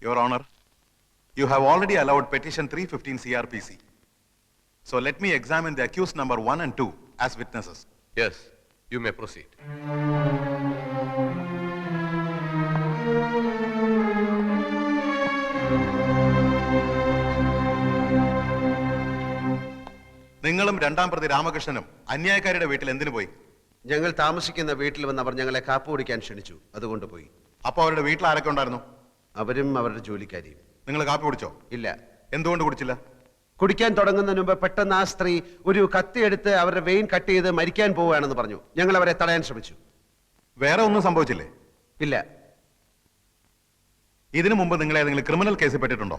Your Honor, you have already allowed petition 315 CRPC. So let me examine the accused number 1 and 2 as witnesses. Yes, you may proceed. നിങ്ങളും രണ്ടാം പ്രതി രാമകൃഷ്ണനും അന്യായക്കാരുടെ വീട്ടിൽ എന്തിനു പോയി? ഞങ്ങൾ താമസിക്കുന്ന വീട്ടിൽ വന്ന് അവർ ഞങ്ങളെ കാപ്പ് കുടിക്കാൻ ക്ഷണിച്ചു, അതുകൊണ്ട് പോയി. അപ്പൊ അവരുടെ വീട്ടിൽ ആരൊക്കെ ഉണ്ടായിരുന്നു? അവരും അവരുടെ ജോലിക്കാരിയും. നിങ്ങൾ കാപ്പി കുടിച്ചോ? ഇല്ല. എന്തുകൊണ്ട് കുടിച്ചില്ല? കുടിക്കാൻ തുടങ്ങുന്നതിന് മുമ്പ് പെട്ടെന്ന് ആ സ്ത്രീ ഒരു കത്തിയെടുത്ത് അവരുടെ വെയിൻ കട്ട് ചെയ്ത് മരിക്കാൻ പോവുകയാണെന്ന് പറഞ്ഞു. ഞങ്ങൾ അവരെ തടയാൻ ശ്രമിച്ചു. വേറെ ഒന്നും സംഭവിച്ചില്ലേ? ഇല്ല. ഇതിനു മുമ്പ് നിങ്ങൾ ഏതെങ്കിലും ക്രിമിനൽ കേസിൽ പെട്ടിട്ടുണ്ടോ?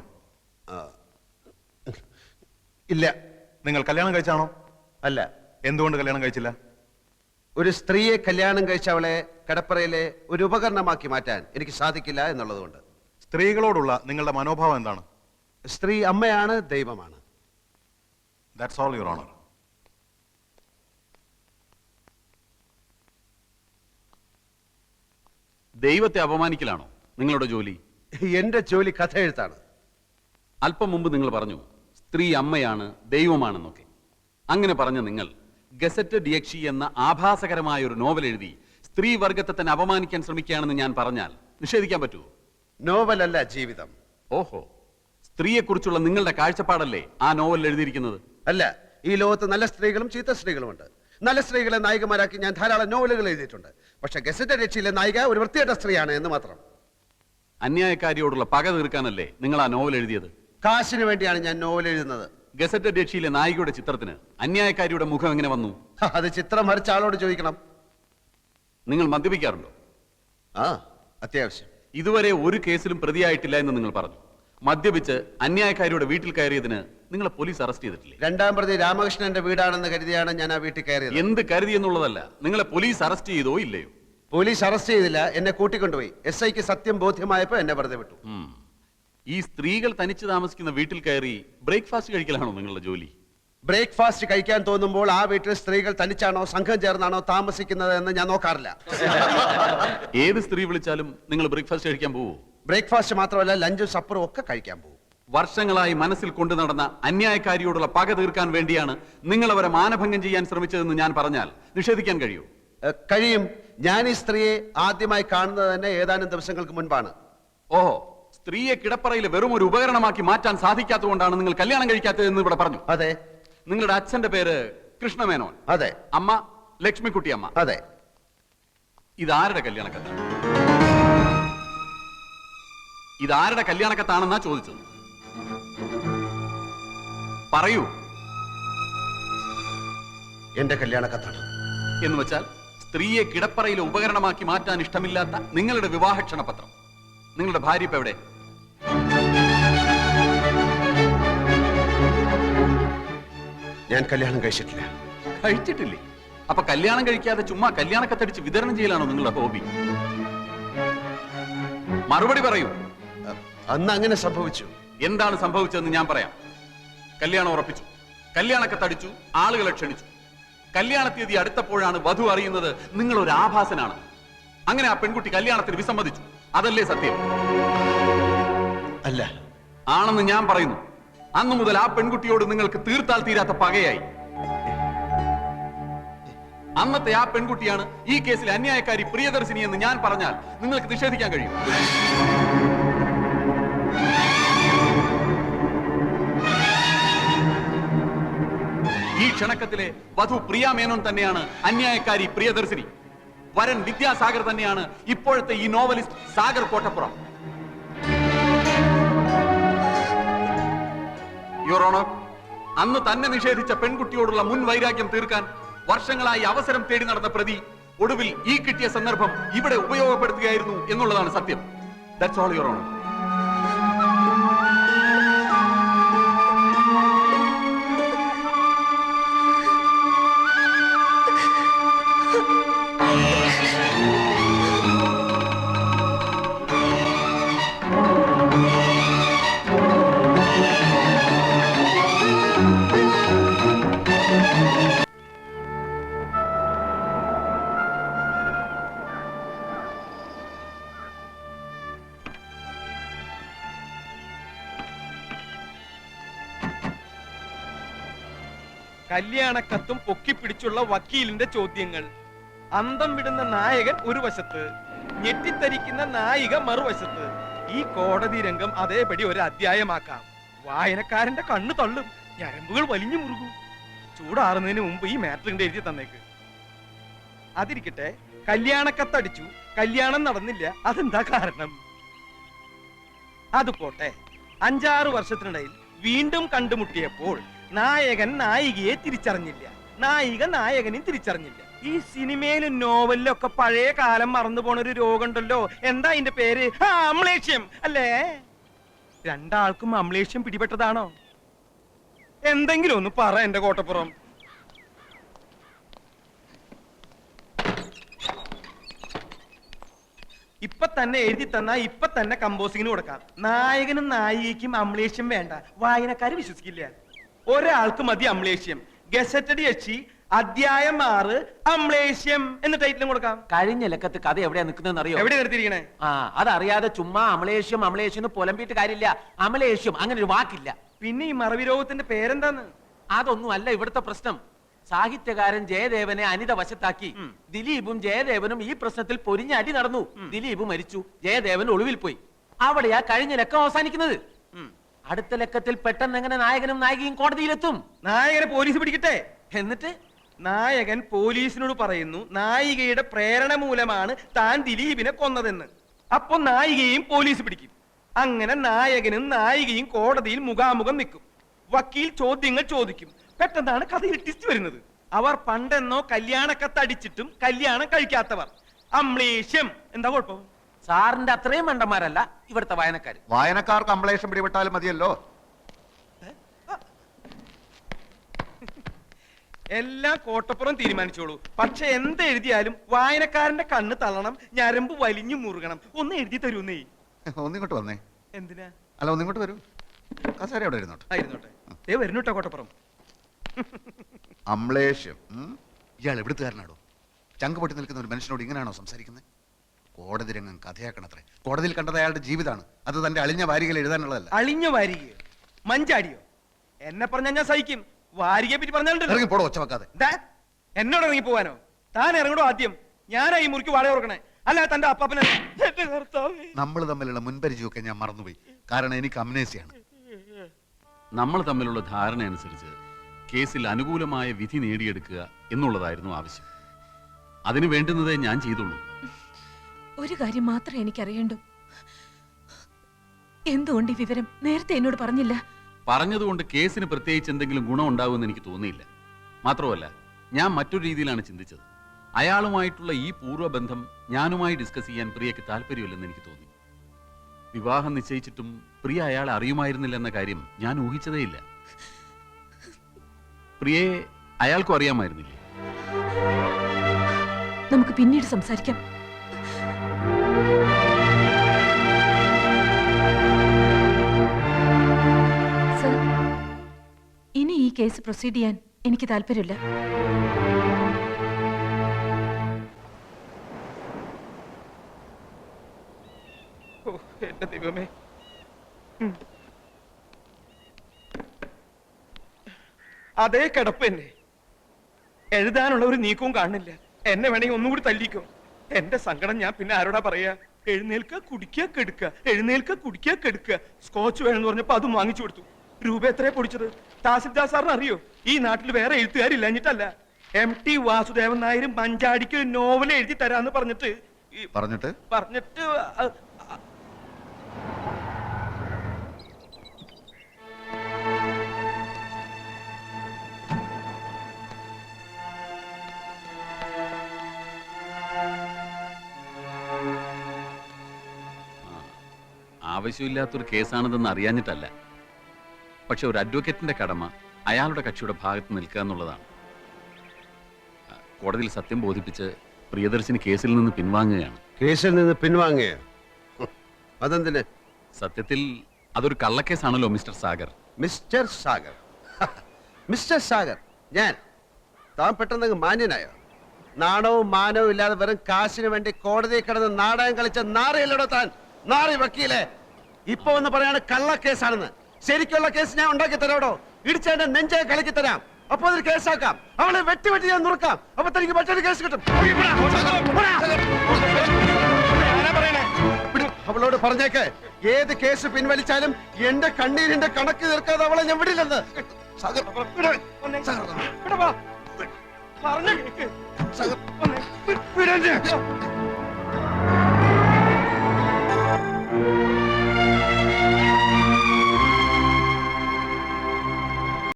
ഇല്ല. നിങ്ങൾ കല്യാണം കഴിച്ചാണോ? അല്ല. എന്തുകൊണ്ട് കല്യാണം കഴിച്ചില്ല? ഒരു സ്ത്രീയെ കല്യാണം കഴിച്ച അവളെ കടപ്പറയിലെ ഒരു ഉപകരണമാക്കി മാറ്റാൻ എനിക്ക് സാധിക്കില്ല എന്നുള്ളതുകൊണ്ട്. സ്ത്രീകളോടുള്ള നിങ്ങളുടെ മനോഭാവം എന്താണ്? സ്ത്രീ അമ്മയാണ്, ദൈവമാണ്. That's all, Your Honor. ദൈവത്തെ അപമാനിക്കലാണോ നിങ്ങളുടെ ജോലി? എന്റെ ജോലി കഥ എഴുത്താണ്. അല്പം മുമ്പ് നിങ്ങൾ പറഞ്ഞു സ്ത്രീ അമ്മയാണ്, ദൈവമാണെന്നൊക്കെ. അങ്ങനെ പറഞ്ഞ നിങ്ങൾ ഗസറ്റ് ഡിയക്ഷി എന്ന ആഭാസകരമായ ഒരു നോവൽ എഴുതി സ്ത്രീ വർഗത്തെ തന്നെ അപമാനിക്കാൻ ശ്രമിക്കുകയാണെന്ന് ഞാൻ പറഞ്ഞാൽ നിഷേധിക്കാൻ പറ്റുമോ? നോവലല്ല, ജീവിതം. ഓഹോ, സ്ത്രീയെക്കുറിച്ചുള്ള നിങ്ങളുടെ കാഴ്ചപ്പാടല്ലേ ആ നോവൽ എഴുതിയിരിക്കുന്നത്? അല്ല, ഈ ലോകത്ത് നല്ല സ്ത്രീകളും ചീത്ത സ്ത്രീകളുമുണ്ട്. നല്ല സ്ത്രീകളെ നായികമാരാക്കി ഞാൻ ധാരാളം നോവലുകൾ എഴുതിയിട്ടുണ്ട്. പക്ഷെ ഗസറ്റ് രക്ഷയിലെ നായിക ഒരു വൃത്തികെട്ട സ്ത്രീയാണ് എന്ന് മാത്രം. അന്യായക്കാരിയോടുള്ള പക തീർക്കാനല്ലേ നിങ്ങൾ ആ നോവൽ എഴുതിയത്? കാശിന് വേണ്ടിയാണ് ഞാൻ നോവൽ എഴുതുന്നത്. ഗസറ്റ് രക്ഷയിലെ നായികയുടെ ചിത്രത്തിന് അന്യായക്കാരിയുടെ മുഖം എങ്ങനെ വന്നു? അത് ചിത്രം വരച്ച ആളോട് ചോദിക്കണം. നിങ്ങൾ മദ്യപിക്കാറുണ്ടോ? ആ, അത്യാവശ്യം. ഇതുവരെ ഒരു കേസിലും പ്രതിയായിട്ടില്ല എന്ന് നിങ്ങൾ പറഞ്ഞു. മദ്യപിച്ച് അന്യായക്കാരിയുടെ വീട്ടിൽ കയറിയതിന് നിങ്ങളെ പോലീസ് അറസ്റ്റ് ചെയ്തിട്ടില്ലേ? രണ്ടാം പ്രതി രാമകൃഷ്ണന്റെ വീടാണെന്ന് കരുതിയാണ് ഞാൻ ആ വീട്ടിൽ കയറിയത്. എന്ത് കരുതി എന്നുള്ളതല്ല, നിങ്ങളെ പോലീസ് അറസ്റ്റ് ചെയ്തോ ഇല്ലയോ? പോലീസ് അറസ്റ്റ് ചെയ്തില്ല, എന്നെ കൂട്ടിക്കൊണ്ടുപോയി. SIക്ക് സത്യം ബോധ്യമായപ്പോ എന്നെ വെറുതെ വിട്ടു. ഈ സ്ത്രീകൾ തനിച്ച് താമസിക്കുന്ന വീട്ടിൽ കയറി ബ്രേക്ക്ഫാസ്റ്റ് കഴിക്കലാണോ നിങ്ങളുടെ ജോലി? ബ്രേക്ക്ഫാസ്റ്റ് കഴിക്കാൻ തോന്നുമ്പോൾ ആ വീട്ടിൽ സ്ത്രീകൾ തനിച്ചാണോ സംഘം ചേർന്നാണോ താമസിക്കുന്നത് എന്ന് ഞാൻ നോക്കാറില്ല. ഏത് സ്ത്രീ വിളിച്ചാലും നിങ്ങൾ ബ്രേക്ക്ഫാസ്റ്റ് കഴിക്കാൻ പോവോ? ബ്രേക്ക്ഫാസ്റ്റ് മാത്രമല്ല, ലഞ്ചും സപ്പറും ഒക്കെ കഴിക്കാൻ പോകും. വർഷങ്ങളായി മനസ്സിൽ കൊണ്ടു നടന്ന അന്യായക്കാരിയോടുള്ള പക തീർക്കാൻ വേണ്ടിയാണ് നിങ്ങൾ അവരെ മാനഭംഗം ചെയ്യാൻ ശ്രമിച്ചതെന്ന് ഞാൻ പറഞ്ഞാൽ നിഷേധിക്കാൻ കഴിയൂ? കഴിയും. ഞാൻ ഈ സ്ത്രീയെ ആദ്യമായി കാണുന്നത് തന്നെ ഏതാനും ദിവസങ്ങൾക്ക് മുൻപാണ്. ഓഹോ, സ്ത്രീയെ കിടപ്പറയിൽ വെറും ഒരു ഉപകരണമാക്കി മാറ്റാൻ സാധിക്കാത്തതുകൊണ്ടാണ് നിങ്ങൾ കല്യാണം കഴിക്കാത്തതെന്ന് ഇവിടെ പറഞ്ഞു. അതെ. നിങ്ങളുടെ അച്ഛന്റെ പേര് കൃഷ്ണമേനോൻ. അതെ. അമ്മ ലക്ഷ്മിക്കുട്ടി അമ്മ. അതെ. ഇതാരുടെ കല്യാണക്കത്താണ്? ഇതാരുടെ കല്യാണക്കത്താണെന്നാ ചോദിച്ചത്. പറയൂ. എന്റെ കല്യാണക്കത്താണ്. എന്ന് വെച്ചാൽ സ്ത്രീയെ കിടപ്പറയിലെ ഉപകരണമാക്കി മാറ്റാൻ ഇഷ്ടമില്ലാത്ത നിങ്ങളുടെ വിവാഹ ക്ഷണപത്രം. നിങ്ങളുടെ ഭാര്യ ഇപ്പൊ എവിടെ? ഞാൻ കല്യാണം കഴിച്ചിട്ടില്ല. കഴിച്ചിട്ടില്ലേ? അപ്പൊ കല്യാണം കഴിക്കാതെ ചുമ്മാ കല്യാണക്കത്തടിച്ച് വിതരണം ചെയ്യലാണോ നിങ്ങളുടെ ഹോബി? മറുപടി പറയൂ. അന്ന് അങ്ങനെ സംഭവിച്ചു. എന്താണ് സംഭവിച്ചതെന്ന് ഞാൻ പറയാം. കല്യാണം ഉറപ്പിച്ചു, കല്യാണക്കത്തടിച്ചു, ആളുകളെ ക്ഷണിച്ചു. കല്യാണ തീയതി അടുത്തപ്പോഴാണ് വധു അറിയുന്നത് നിങ്ങൾ ഒരു ആഭാസനാണ്. അങ്ങനെ ആ പെൺകുട്ടി കല്യാണത്തിന് വിസമ്മതിച്ചു. അതല്ലേ സത്യം? അല്ല. ആണെന്ന് ഞാൻ പറയുന്നു. അന്നു മുതൽ ആ പെൺകുട്ടിയോട് നിങ്ങൾക്ക് തീർത്താൽ തീരാത്ത പകയായി. അന്നത്തെ ആ പെൺകുട്ടിയാണ് ഈ കേസിലെ അന്യായക്കാരി പ്രിയദർശിനി എന്ന് ഞാൻ പറഞ്ഞാൽ നിങ്ങൾക്ക് നിഷേധിക്കാൻ കഴിയും? ഈ ക്ഷണക്കത്തിലെ വധു പ്രിയ മേനോൻ തന്നെയാണ് അന്യായക്കാരി പ്രിയദർശിനി. വരൻ വിദ്യാസാഗർ തന്നെയാണ് ഇപ്പോഴത്തെ ഈ novelist Sagar Kottappuram. Your honour, അന്ന് തന്നെ നിഷേധിച്ച പെൺകുട്ടിയോടുള്ള മുൻ വൈരാഗ്യം തീർക്കാൻ വർഷങ്ങളായി അവസരം തേടി നടന്ന പ്രതി ഒടുവിൽ ഈ കിട്ടിയ സന്ദർഭം ഇവിടെ ഉപയോഗപ്പെടുത്തുകയായിരുന്നു എന്നുള്ളതാണ് സത്യം. That's all your honour. കല്യാണക്കത്തും പൊക്കിപ്പിടിച്ചുള്ള വക്കീലിന്റെ ചോദ്യങ്ങൾ, അന്തം വിടുന്ന നായകൻ ഒരു വശത്ത്, ഞെട്ടിത്തരിക്കുന്ന നായിക മറുവശത്ത്. ഈ കോടതി രംഗം അതേപടി ഒരു അധ്യായമാക്കാം. വായനക്കാരന്റെ കണ്ണു തള്ളും, ഞരമ്പുകൾ വലിഞ്ഞു മുറുകും. ചൂടാറുന്നതിന് മുമ്പ് ഈ മാറ്ററിന്റെ എഴുതി തന്നേക്ക്. അതിരിക്കട്ടെ, കല്യാണക്കത്തടിച്ചു, കല്യാണം നടന്നില്ല, അതെന്താ കാരണം? അത് പോട്ടെ, 5-6 വർഷത്തിനിടയിൽ വീണ്ടും കണ്ടുമുട്ടിയപ്പോൾ നായകൻ നായികയെ തിരിച്ചറിഞ്ഞില്ല, നായിക നായകനെ തിരിച്ചറിഞ്ഞില്ല. ഈ സിനിമയിലും നോവലിലും ഒക്കെ പഴയ കാലം മറന്നു പോണ ഒരു രോഗമുണ്ടല്ലോ, എന്താ അതിന്റെ പേര്? അമ്ലേഷ്യം അല്ലേ? രണ്ടാൾക്കും അമ്ലേഷ്യം പിടിപെട്ടതാണോ? എന്തെങ്കിലും ഒന്ന് പറ എന്റെ കോട്ടപ്പുറം. ഇപ്പൊ തന്നെ എഴുതി തന്നാ ഇപ്പൊ തന്നെ കമ്പോസിങ്ങിന് കൊടുക്കാം. നായകനും നായികയ്ക്കും അമ്ലേഷ്യം വേണ്ട, വായനക്കാര് വിശ്വസിക്കില്ല. ഒരാൾക്ക് മതി അമ്ലേഷ്യം. ഗസറ്റഡ് യക്ഷി അധ്യായം 6 അമ്ലേഷ്യം എന്ന ടൈറ്റിലും കൊടുക്കാം. കഴിഞ്ഞ ലക്കത്ത് കഥ എവിടെയാ നിൽക്കുന്നതെന്ന് അറിയോ? എവിടെ നിർത്തിയിരിക്കണേ? ആ, അതറിയാതെ ചുമ്മാ അമലേഷ്യം അമലേഷ്യം എന്ന് പുലമ്പിയിട്ട് കാര്യമില്ല. അമലേഷ്യം അങ്ങനെ ഒരു വാക്കില്ല. പിന്നെ ഈ മറവി രോഗത്തിന്റെ പേരെന്താന്ന്? അതൊന്നും അല്ല ഇവിടുത്തെ പ്രശ്നം. സാഹിത്യകാരൻ ജയദേവനെ അനിത വശത്താക്കി ദിലീപും ജയദേവനും ഈ പ്രശ്നത്തിൽ പൊരിഞ്ഞ അടി നടന്നു. ദിലീപ് മരിച്ചു, ജയദേവൻ ഒളിവിൽ പോയി. അവിടെയാ കഴിഞ്ഞ ലക്കം അവസാനിക്കുന്നത്. അടുത്ത ലക്കത്തിൽ പെട്ടെന്ന് എങ്ങനെ നായകനും നായികയും കോടതിയിലെത്തും? നായകനെ പോലീസ് പിടിക്കട്ടെ. എന്നിട്ട് നായകൻ പോലീസിനോട് പറയുന്നു നായികയുടെ പ്രേരണ മൂലമാണ് താൻ ദിലീപിനെ കൊന്നതെന്ന്. അപ്പൊ നായികയും പോലീസ് പിടിക്കും. അങ്ങനെ നായകനും നായികയും കോടതിയിൽ മുഖാമുഖം നിൽക്കും. വക്കീൽ ചോദ്യങ്ങൾ ചോദിക്കും. പെട്ടെന്നാണ് കഥയിൽ ട്വിസ്റ്റ് വരുന്നത്. അവർ പണ്ടെന്നോ കല്യാണക്കത്തടിച്ചിട്ടും കല്യാണം കഴിക്കാത്തവർ. അമ്ലേഷ്യം. എന്താ കുഴപ്പം? സാറിന്റെ അത്രയും മണ്ടന്മാരല്ല ഇവിടുത്തെ വായനക്കാർ. വായനക്കാർക്ക് അമ്ലേഷം പിടിപെട്ടാലും മതിയല്ലോ. എല്ലാം കോട്ടപ്പുറം തീരുമാനിച്ചോളൂ. പക്ഷെ എന്തെഴുതിയാലും വായനക്കാരന്റെ കണ്ണ് തള്ളണം, ഞരമ്പ് വലിഞ്ഞു മുറുകണം. ഒന്ന് എഴുതി തരൂന്നേ. ഒന്നിങ്ങോട്ട് വന്നേ. എന്തിനാ? അല്ല, ഒന്നിങ്ങോട്ട് വരൂ. കസേര എവിടെ ഇരുന്നോട്ടെ? ആയിരുന്നോട്ടെ. വരുന്നുട്ടോ കോട്ടപ്പുറം. അമ്ലേഷ്യം. ഇയാൾ എവിടുത്തുകാരനാടോ? ചങ്ക് പൊട്ടി നിൽക്കുന്ന ഒരു മനുഷ്യനോട് ഇങ്ങനെയാണോ സംസാരിക്കുന്നത്? കോടതി രംഗം കഥയാക്കണത്രേ. കോടതിയിൽ കണ്ടത് അയാളുടെ ജീവിതമാണ്. അത് തന്റെ അളിഞ്ഞ വാരികയിൽ എഴുതാനുള്ളതല്ല. അളിഞ്ഞ വാരികയോ മഞ്ചാടിയോ? എന്നെ പറഞ്ഞാൽ ഞാൻ സഹിക്കും. വാരികയെ പറ്റി പറഞ്ഞാലുണ്ടല്ലോ. ഇറങ്ങി പോടോ, ഒച്ച വെക്കാതെ. എന്നോട് ഇറങ്ങി പോവാനോ? താൻ ഇറങ്ങണോ ആദ്യം? ഞാനാ ഈ മുറിക്ക് വാടക കൊടുക്കണേ, അല്ല തന്റെ അപ്പാപ്പനെ. നമ്മൾ തമ്മിലുള്ള മുൻപരിചയമൊക്കെ ഞാൻ മറന്നുപോയി. കാരണം എനിക്ക് അമ്നേസിയാണ്. നമ്മൾ തമ്മിലുള്ള ധാരണ അനുസരിച്ച് കേസിൽ അനുകൂലമായ വിധി നേടിയെടുക്കുക എന്നുള്ളതായിരുന്നു ആവശ്യം. അതിന് വേണ്ടുന്നതേ ഞാൻ ചെയ്തുള്ളൂ. ഒരു കാര്യം മാത്രമേ എനിക്കറിയണ്ടൂ. എന്തുകൊണ്ട് ഈ വിവരം നേരത്തെ എന്നോട് പറഞ്ഞില്ല? പറഞ്ഞതുകൊണ്ട് കേസിന് പ്രത്യേകിച്ച് എന്തെങ്കിലും ഗുണം ഉണ്ടാവുമെന്ന് എനിക്ക് തോന്നിയില്ല. മാത്രമല്ല, ഞാൻ മറ്റൊരു രീതിയിലാണ് ചിന്തിച്ചത്. അയാളുമായിട്ടുള്ള ഈ പൂർവ്വബന്ധം ഞാനുമായി ഡിസ്കസ് ചെയ്യാൻ പ്രിയയ്ക്ക് താല്പര്യമില്ലെന്ന് എനിക്ക് തോന്നി. വിവാഹം നിശ്ചയിച്ചിട്ടും പ്രിയ അയാളെ അറിയുമായിരുന്നില്ല എന്ന കാര്യം ഞാൻ ഊഹിച്ചതേയില്ല. പ്രിയയെ അയാൾക്കും അറിയാമായിരുന്നില്ലേ? നമുക്ക് പിന്നീട് സംസാരിക്കാം. സർ, ഇനി ഈ കേസ് പ്രൊസീഡ് ചെയ്യാൻ എനിക്ക് താല്പര്യമില്ല. എന്റെ ദൈവമേ. അതേ കിടപ്പ് തന്നെ. എഴുതാനുള്ള ഒരു നീക്കവും കാണുന്നില്ല. എന്നെ വേണമെങ്കിൽ ഒന്നുകൂടി തല്ലിക്കോ. എന്റെ സങ്കടം ഞാൻ പിന്നെ ആരോടാ പറയാ? എഴുന്നേൽക്ക കുടിക്കുക കെടുക്കുക, എഴുന്നേൽക്ക കുടിക്കുക കെടുക്കുക. സ്കോച്ച് വേണമെന്ന് പറഞ്ഞപ്പോ അതും വാങ്ങിച്ചു കൊടുത്തു. രൂപ എത്രയാ പൊടിച്ചത്? തഹസിൽദാർ സാറിന് അറിയോ? ഈ നാട്ടിൽ വേറെ എഴുത്തുകാരില്ലഞ്ഞിട്ടല്ല. MT വാസുദേവൻ നായരും മഞ്ചാടിക്ക് ഒരു നോവൽ എഴുതി തരാന്ന് പറഞ്ഞിട്ട് ആവശ്യമില്ലാത്തൊരു കേസാണിതെന്ന് അറിയാഞ്ഞിട്ടല്ല. പക്ഷെ ഒരു അഡ്വക്കേറ്റിന്റെ കടമ അയാളുടെ കക്ഷിയുടെ ഭാഗത്ത് നിൽക്കുക എന്നുള്ളതാണ്. കോടതിയിൽ സത്യം ബോധിപ്പിച്ച് പ്രിയദർശിനി കേസിൽ നിന്ന് പിൻവാങ്ങുകയാണ്. കേസിൽ നിന്ന് പിൻവാങ്ങുകയോ? അതെന്തിന്? സത്യത്തിൽ അതൊരു കള്ളക്കേസാണല്ലോ mister Sagar. Mister Sagar? Mister Sagar ഞാൻ? താൻ പെട്ടെന്ന് മാന്യനായോ? നാണവും മാനവും ഇല്ലാതെ വെറും കാശിന് വേണ്ടി കോടതിയിൽ കിടന്ന് നാടകം കളിച്ച നാറിയല്ലടോ താൻ. നാറി വക്കീലെ, ഇപ്പൊ ഒന്ന് പറയാണ് കള്ളക്കേസാണെന്ന്. ശരിക്കുള്ള കേസ് ഞാൻ ഉണ്ടാക്കി തരാടോ. ഇടിച്ചേന്റെ നെഞ്ചെ കളിക്കി തരാം. അപ്പൊ അതൊരു കേസാക്കാം. അവളെ വെട്ടി വെട്ടി ഞാൻ നുറുക്കാം. അപ്പൊ തനിക്ക് മറ്റൊരു കേസ് കിട്ടും. വിട്, അവളോട് പറഞ്ഞേക്ക് ഏത് കേസ് പിൻവലിച്ചാലും എന്റെ കണ്ണീരിന്റെ കണക്ക് തീർക്കാതെ അവളെ ഞാൻ വിടില്ലെന്ന്. സാഗർ, സാഗർ, പറഞ്ഞു കേക്ക്. സാഗർ, വിടരുത്.